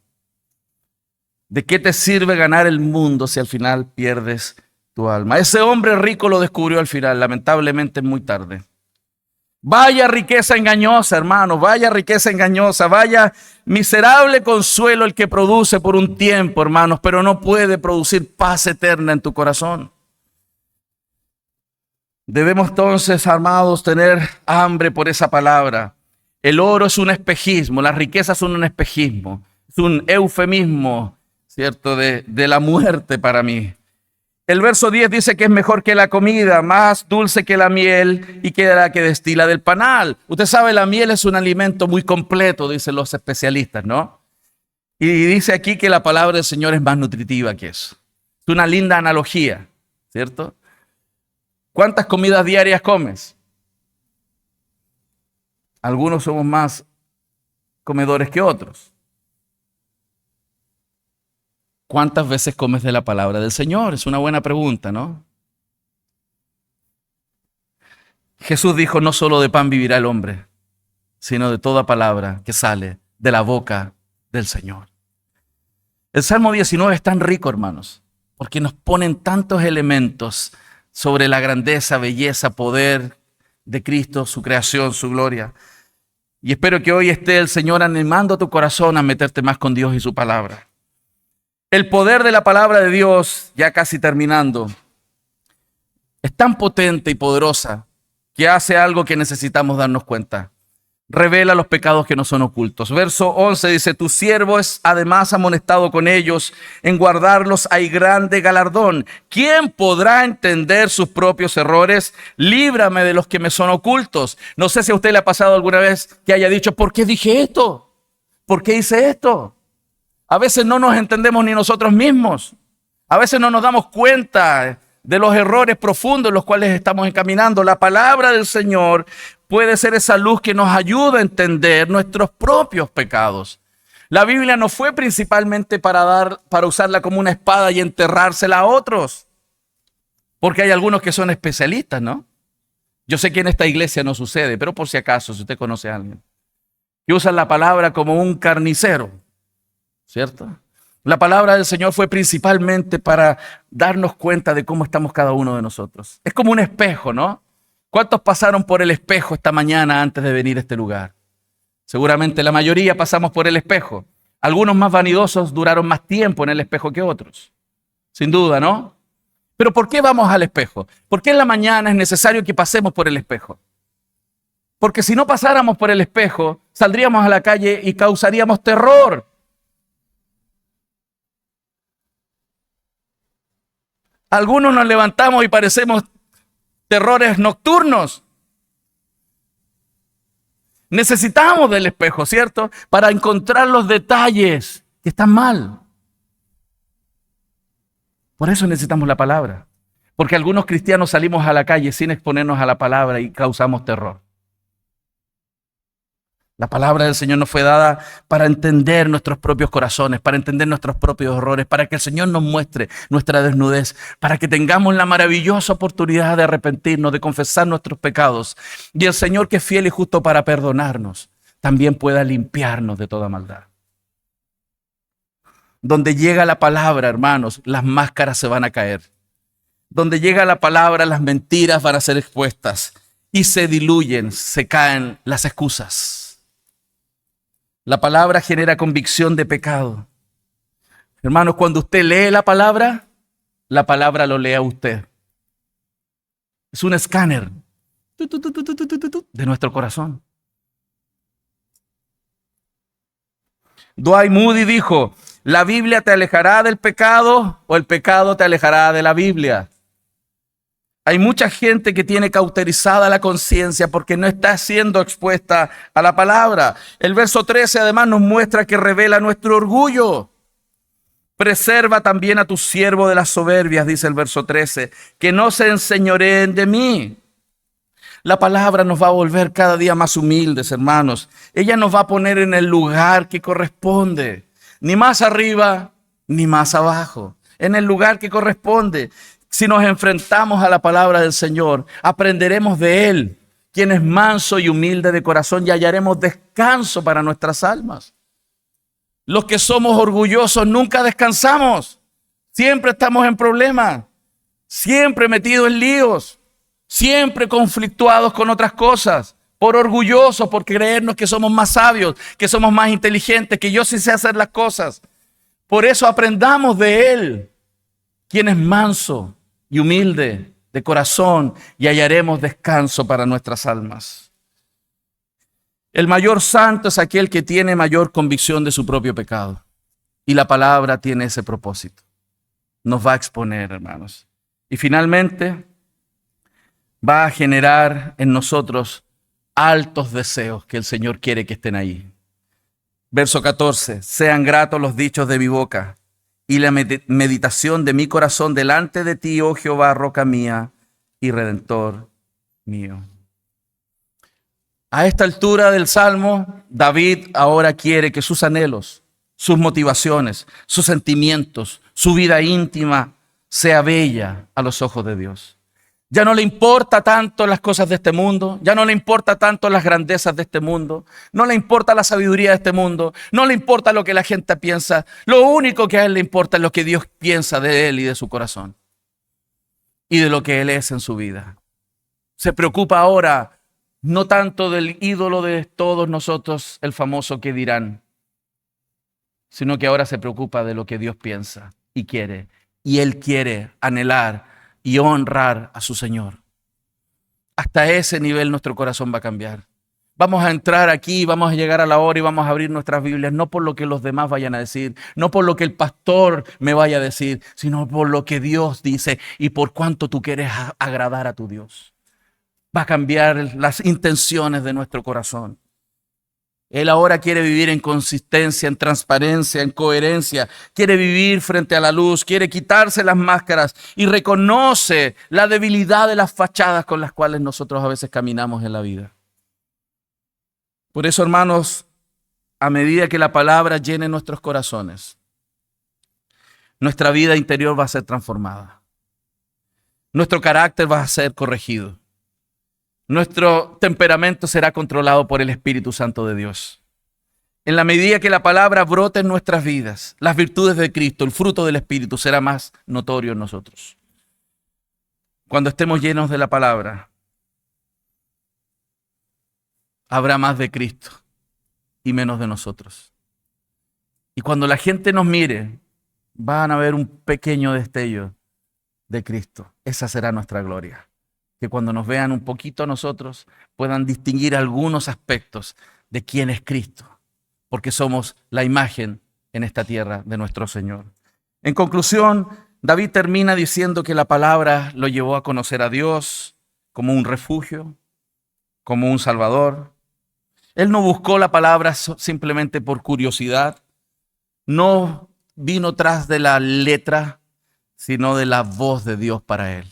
¿De qué te sirve ganar el mundo si al final pierdes tu alma? Ese hombre rico lo descubrió al final, lamentablemente muy tarde. Vaya riqueza engañosa, hermanos, vaya riqueza engañosa, vaya miserable consuelo el que produce por un tiempo, hermanos, pero no puede producir paz eterna en tu corazón. Debemos entonces, amados, tener hambre por esa palabra. El oro es un espejismo, las riquezas son un espejismo, es un eufemismo, ¿cierto?, de la muerte para mí. El verso 10 dice que es mejor que la comida, más dulce que la miel y que la que destila del panal. Usted sabe, la miel es un alimento muy completo, dicen los especialistas, ¿no? Y dice aquí que la palabra del Señor es más nutritiva que eso. Es una linda analogía, ¿cierto? ¿Cuántas comidas diarias comes? Algunos somos más comedores que otros. ¿Cuántas veces comes de la palabra del Señor? Es una buena pregunta, ¿no? Jesús dijo, no solo de pan vivirá el hombre, sino de toda palabra que sale de la boca del Señor. El Salmo 19 es tan rico, hermanos, porque nos ponen tantos elementos sobre la grandeza, belleza, poder de Cristo, su creación, su gloria. Y espero que hoy esté el Señor animando a tu corazón a meterte más con Dios y su palabra. El poder de la palabra de Dios, ya casi terminando, es tan potente y poderosa que hace algo que necesitamos darnos cuenta. revela los pecados que no son ocultos. Verso 11 dice, tu siervo es además amonestado con ellos, en guardarlos hay grande galardón. ¿Quién podrá entender sus propios errores? Líbrame de los que me son ocultos. No sé si a usted le ha pasado alguna vez que haya dicho, ¿por qué dije esto? ¿Por qué hice esto? A veces no nos entendemos ni nosotros mismos. A veces no nos damos cuenta de los errores profundos en los cuales estamos encaminando. La palabra del Señor puede ser esa luz que nos ayuda a entender nuestros propios pecados. La Biblia no fue principalmente para usarla como una espada y enterrársela a otros, porque hay algunos que son especialistas, ¿no? Yo sé que en esta iglesia no sucede, pero por si acaso, si usted conoce a alguien, que usan la palabra como un carnicero, ¿cierto? La palabra del Señor fue principalmente para darnos cuenta de cómo estamos cada uno de nosotros. Es como un espejo, ¿no? ¿Cuántos pasaron por el espejo esta mañana antes de venir a este lugar? Seguramente la mayoría pasamos por el espejo. Algunos más vanidosos duraron más tiempo en el espejo que otros. Sin duda, ¿no? Pero ¿por qué vamos al espejo? ¿Por qué en la mañana es necesario que pasemos por el espejo? Porque si no pasáramos por el espejo, saldríamos a la calle y causaríamos terror. Algunos nos levantamos y parecemos terrores nocturnos. Necesitamos del espejo, ¿cierto? Para encontrar los detalles que están mal. Por eso necesitamos la palabra. Porque algunos cristianos salimos a la calle sin exponernos a la palabra y causamos terror. La palabra del Señor nos fue dada para entender nuestros propios corazones, para entender nuestros propios errores, para que el Señor nos muestre nuestra desnudez, para que tengamos la maravillosa oportunidad de arrepentirnos, de confesar nuestros pecados. Y el Señor, que es fiel y justo para perdonarnos, también pueda limpiarnos de toda maldad. Donde llega la palabra, hermanos, las máscaras se van a caer. Donde llega la palabra, las mentiras van a ser expuestas y se diluyen, se caen las excusas. La palabra genera convicción de pecado. Hermanos, cuando usted lee la palabra lo lee a usted. Es un escáner de nuestro corazón. Dwight Moody dijo, ¿la Biblia te alejará del pecado o el pecado te alejará de la Biblia? Hay mucha gente que tiene cauterizada la conciencia porque no está siendo expuesta a la palabra. El verso 13 además nos muestra que revela nuestro orgullo. Preserva también a tu siervo de las soberbias, dice el verso 13, que no se enseñoreen de mí. La palabra nos va a volver cada día más humildes, hermanos. Ella nos va a poner en el lugar que corresponde, ni más arriba ni más abajo, en el lugar que corresponde. Si nos enfrentamos a la palabra del Señor, aprenderemos de Él, quien es manso y humilde de corazón, y hallaremos descanso para nuestras almas. Los que somos orgullosos nunca descansamos. Siempre estamos en problemas, siempre metidos en líos, siempre conflictuados con otras cosas, por orgullosos, por creernos que somos más sabios, que somos más inteligentes, que yo sí sé hacer las cosas. Por eso aprendamos de Él, quien es manso y humilde de corazón, y hallaremos descanso para nuestras almas. El mayor santo es aquel que tiene mayor convicción de su propio pecado. Y la palabra tiene ese propósito. Nos va a exponer, hermanos. Y finalmente, va a generar en nosotros altos deseos que el Señor quiere que estén ahí. Verso 14, sean gratos los dichos de mi boca y la meditación de mi corazón delante de ti, oh Jehová, roca mía y redentor mío. A esta altura del Salmo, David ahora quiere que sus anhelos, sus motivaciones, sus sentimientos, su vida íntima sea bella a los ojos de Dios. Ya no le importa tanto las cosas de este mundo, ya no le importa tanto las grandezas de este mundo, no le importa la sabiduría de este mundo, no le importa lo que la gente piensa. Lo único que a él le importa es lo que Dios piensa de él y de su corazón y de lo que él es en su vida. Se preocupa ahora no tanto del ídolo de todos nosotros, el famoso que dirán, sino que ahora se preocupa de lo que Dios piensa y quiere. Y él quiere anhelar y honrar a su Señor. Hasta ese nivel nuestro corazón va a cambiar. Vamos a entrar aquí, vamos a llegar a la hora y vamos a abrir nuestras Biblias, no por lo que los demás vayan a decir, no por lo que el pastor me vaya a decir, sino por lo que Dios dice y por cuánto tú quieres agradar a tu Dios. Va a cambiar las intenciones de nuestro corazón. Él ahora quiere vivir en consistencia, en transparencia, en coherencia. Quiere vivir frente a la luz, quiere quitarse las máscaras y reconoce la debilidad de las fachadas con las cuales nosotros a veces caminamos en la vida. Por eso, hermanos, a medida que la palabra llene nuestros corazones, nuestra vida interior va a ser transformada. Nuestro carácter va a ser corregido. Nuestro temperamento será controlado por el Espíritu Santo de Dios. En la medida que la palabra brote en nuestras vidas, las virtudes de Cristo, el fruto del Espíritu será más notorio en nosotros. Cuando estemos llenos de la palabra, habrá más de Cristo y menos de nosotros. Y cuando la gente nos mire, van a ver un pequeño destello de Cristo. Esa será nuestra gloria. Que cuando nos vean un poquito a nosotros, puedan distinguir algunos aspectos de quién es Cristo, porque somos la imagen en esta tierra de nuestro Señor. En conclusión, David termina diciendo que la palabra lo llevó a conocer a Dios como un refugio, como un Salvador. Él no buscó la palabra simplemente por curiosidad, no vino tras de la letra, sino de la voz de Dios para él.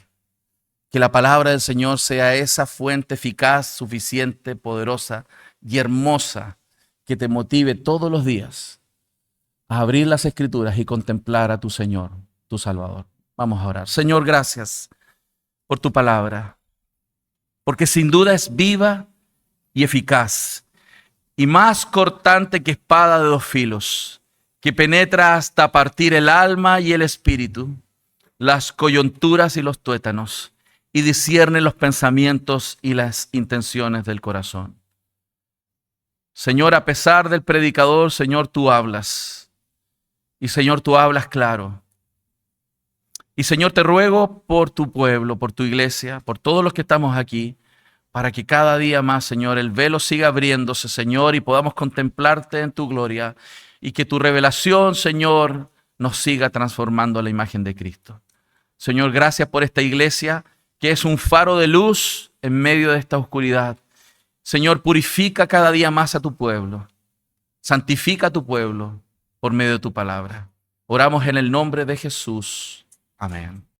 Que la palabra del Señor sea esa fuente eficaz, suficiente, poderosa y hermosa que te motive todos los días a abrir las Escrituras y contemplar a tu Señor, tu Salvador. Vamos a orar. Señor, gracias por tu palabra, porque sin duda es viva y eficaz y más cortante que espada de dos filos, que penetra hasta partir el alma y el espíritu, las coyunturas y los tuétanos, y discierne los pensamientos y las intenciones del corazón. Señor, a pesar del predicador, Señor, tú hablas. Y Señor, tú hablas claro. Y Señor, te ruego por tu pueblo, por tu iglesia, por todos los que estamos aquí, para que cada día más, Señor, el velo siga abriéndose, Señor, y podamos contemplarte en tu gloria, y que tu revelación, Señor, nos siga transformando a la imagen de Cristo. Señor, gracias por esta iglesia, que es un faro de luz en medio de esta oscuridad. Señor, purifica cada día más a tu pueblo. Santifica a tu pueblo por medio de tu palabra. Oramos en el nombre de Jesús. Amén.